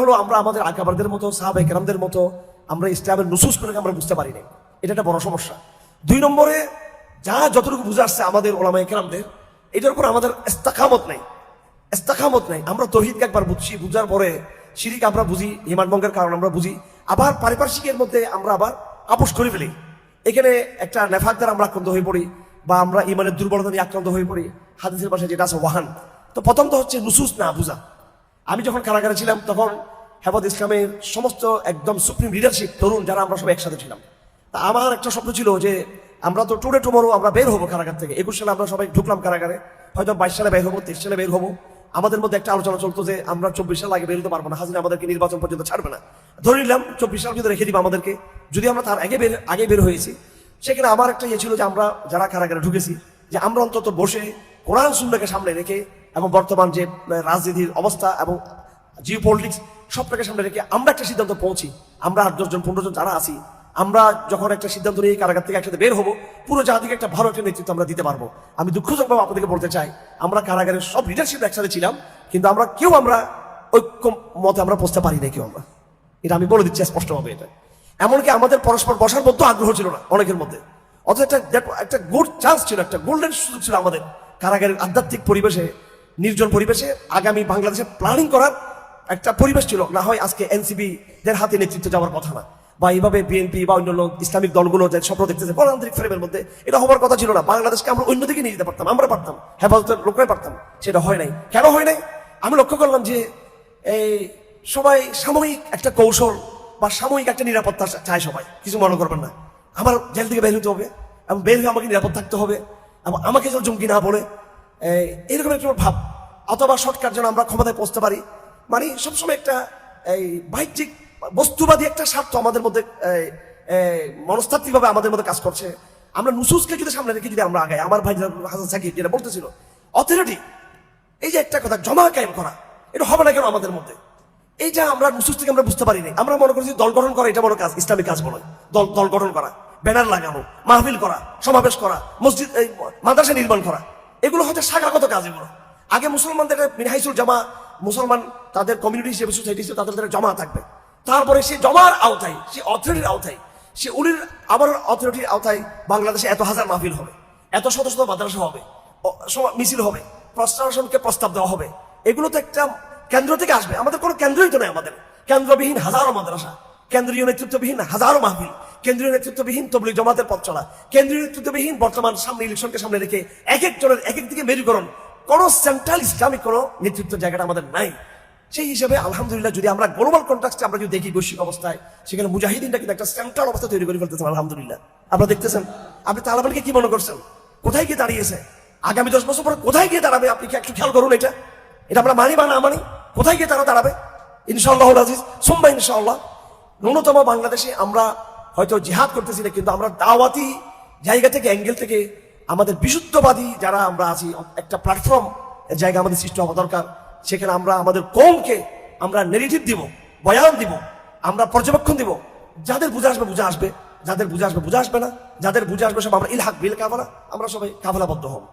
হলো আমরা আমাদের আকাবারদের মতো সাহাবায়ে কেরামদের মতো আমরা ইসলামের নুসুস করে আমরা বুঝতে পারি না, এটা একটা বড় সমস্যা। 2 নম্বরে যা যতটুকু বুঝে আসছে আমাদের ওলামায়ে কেরামদের, এটার উপর আমাদের ইস্তেকামত নাই। আমরা তৌহিদকে একবার বুঝছি, বুঝার পরে শিরিক আমরা বুঝি, ঈমান ভঙ্গের কারণ আমরা বুঝি, আবার পারিপার্শ্বিকের মধ্যে আমরা আবার আপোষ করে ফেলি। এখানে একটা নেফাক দ্বারা আমরা আক্রান্ত হয়ে পড়ি, বা আমরা ঈমানের দুর্বলতা নিয়ে আক্রান্ত হয়ে পড়ি। হাদিসের ভাষায় যেটা আছে ওয়াহান। তো প্রথম তো হচ্ছে নুসুস না বুঝা। আমি যখন কারাগারে ছিলাম তখন হেফাজত ইসলামের সমস্ত একদম সুপ্রিম লিডারশিপ তরুণ যারা আমরা সবাই একসাথে ছিলাম। তা আমার একটা স্বপ্ন ছিল যে আমরা তো টুডে টুমরো আমরা বের হবো কারাগার থেকে। 21 সালে আমরা সবাই ঢুকলাম কারাগারে, হয়তো 22 সালে বের হবো, 23 সালে বের হবো। আমাদের মধ্যে একটা আলোচনা চলতো যে আমরা 24 সাল আগে বের হতে পারবো না, হাসিনা আমাদেরকে নির্বাচন পর্যন্ত ছাড়বে না। ধরে নিলাম 24 সাল কিন্তু রেখে দিবে আমাদেরকে, যদি আমরা তার আগে বের হয়েছি। সেখানে আমার একটা ইয়ে ছিল যে আমরা যারা কারাগারে ঢুকেছি, যে আমরা অন্তত বসে কোরআন সুন্নাহকে সামনে রেখে এবং বর্তমান যে রাজনীতির অবস্থা এবং জিও পলিটিক্স সবটাকে সামনে রেখে আমরা একটা সিদ্ধান্ত পৌঁছি। আমরা 8-10 জন 15 জন যারা আছি, আমরা যখন একটা সিদ্ধান্ত নিয়ে কারাগার থেকে একসাথে বের হবো, পুরো জাতিকে একটা ভালো একটা নেতৃত্ব আমরা দিতে পারবো। আমি দুঃখজনকভাবে আপনাদেরকে বলতে চাই, আমরা কারাগারের সব লিডারশিপ একসাথে ছিলাম, কিন্তু আমরা ঐক্য মতে আমরা পৌঁছতে পারি না কেউ। আমরা এটা আমি বলে দিচ্ছি স্পষ্টভাবে। এটা এমনকি আমাদের পরস্পর বসার মধ্যে আগ্রহ ছিল না অনেকের মধ্যে। অথচ একটা গুড চান্স ছিল, একটা গোল্ডেন সুযোগ ছিল আমাদের কারাগারের আধ্যাত্মিক পরিবেশে, নির্জন পরিবেশে আগামী বাংলাদেশে প্ল্যানিং করার একটা পরিবেশ ছিল। না হয় আজকে এনসিপি দের হাতে নেতৃত্ব যাওয়ার কথা না, বা এইভাবে বিএনপি বা অন্যান্য ইসলামিক দলগুলো যে স্বপ্ন দেখতেছে গণতান্ত্রিক ফ্রেমের মধ্যে, এটা হবার কথা ছিল না। বাংলাদেশকে আমরা অন্যদিকে নিয়ে যেতে পারতাম, আমরা পারতাম, হেফাজতের লোকরাই পারতাম। সেটা হয় নাই। কেন হয় নাই? আমি লক্ষ্য করলাম যে এই সবাই সাময়িক একটা কৌশল বা সাময়িক একটা নিরাপত্তা চায় সবাই। কিছু মনে করবেন না, আমার জেল থেকে বের হতে হবে এবং বের হয়ে আমাকে নিরাপদ থাকতে হবে এবং আমাকে যেন জঙ্গি না বলে, এরকম একটা ভাব। অথবা শর্টকাট যেন আমরা ক্ষমতায় পৌঁছতে পারি, মানে সবসময় একটা এই বাহ্যিক বস্তুবাদী একটা স্বার্থ আমাদের মধ্যে মনস্তাত্ত্বিক ভাবে আমাদের মধ্যে কাজ করছে। আমরা নুসুসকে যদি সামনে রেখে যদি আমরা আগাই, আমার ভাই হাসান সাকিব যেটা বলতেছিল, অথরিটি, এই যে একটা কথা জমা কায়েম করা, এটা হবে না কেন আমাদের মধ্যে? এইটা আমরা নুসুস থেকে আমরা বুঝতে পারি না। আমরা মনে করি যে দল গঠন করা এটা বড় কাজ, ইসলামিক কাজ বলে। দল গঠন করা, ব্যানার লাগানো, মাহফিল করা, সমাবেশ করা, মসজিদ মাদ্রাসা নির্মাণ করা, এগুলো হচ্ছে শাখাগত কাজ। এগুলো আগে মুসলমানদের মিনহাইসুল জামা, মুসলমান তাদের কমিউনিটি হিসেবে, সোসাইটি হিসেবে তাদের জমা থাকবে। তারপরে সে জমার আওতায়, সে অথরিটির আওতায়, সে উলির আবার অথরিটির আওতায় বাংলাদেশে এত হাজার মাহফিল হবে, এত শত শত মাদ্রাসা হবে, মিছিল হবে, প্রশাসনকে প্রস্তাব দেওয়া হবে। এগুলো তো একটা কেন্দ্র থেকে আসবে। আমাদের কোনো কেন্দ্রই তো নেই। আমাদের কেন্দ্রবিহীন হাজারো মাদ্রাসা, কেন্দ্রীয় নেতৃত্ববিহীন হাজারো মাহফিল, কেন্দ্রীয় নেতৃত্ববিহীন তবলিগ জমাতের পথ চলা, কেন্দ্রীয় নেতৃত্ববিহীন বর্তমান সামনে ইলেকশনকে সামনে রেখে এক একজনের এক এক দিকে মেরুকরণ, কোনো সেন্ট্রাল ইসলামিক কোনো নেতৃত্ব জায়গাটা আমাদের নাই। সেই হিসেবে আলহামদুলিল্লাহ, যদি আমরা গ্লোবাল কন্ট্রাক্টে আমরা যদি দেখি বৈশ্বিক অবস্থায়, সেখানে মুজাহিদিনটা কিন্তু একটা সেন্ট্রাল অবস্থা তৈরি করে ফেলতেছেন আলহামদুলিল্লাহ। আপনারা দেখতেছেন, আপনি তালেবানকে কি মনে করছেন, কোথায় গিয়ে দাঁড়িয়েছে? আগামী 10 বছর পরে কোথায় গিয়ে দাঁড়াবে আপনি কি একটু খেয়াল করুন। এটা আমরা মানি বা না মানি, কোথায় গিয়ে তারা দাঁড়াবে? ইনশাআল্লাহ আজিজ সুম্মা ইনশাআল্লাহ ন্যূনতম বাংলাদেশে আমরা হয়তো জিহাদ করতেছি না, কিন্তু আমরা দাওয়াতি জায়গা থেকে, অ্যাঙ্গেল থেকে আমাদের বিশুদ্ধবাদী যারা আমরা আছি, একটা প্ল্যাটফর্ম জায়গা আমাদের সৃষ্টি হওয়া দরকার। সেখানে আমরা আমাদের কওমকে আমরা নেগেটিভ দিব, বয়ান দিব, আমরা পর্যবেক্ষণ দিব। যাদের বুঝে আসবে বুঝে আসবে, যাদের বুঝে আসবে বুঝে আসবে না, যাদের বুঝে আসবে সব আমরা ইলহাক বিল কাফালা, আমরা সবাই কাফালাবদ্ধ হব।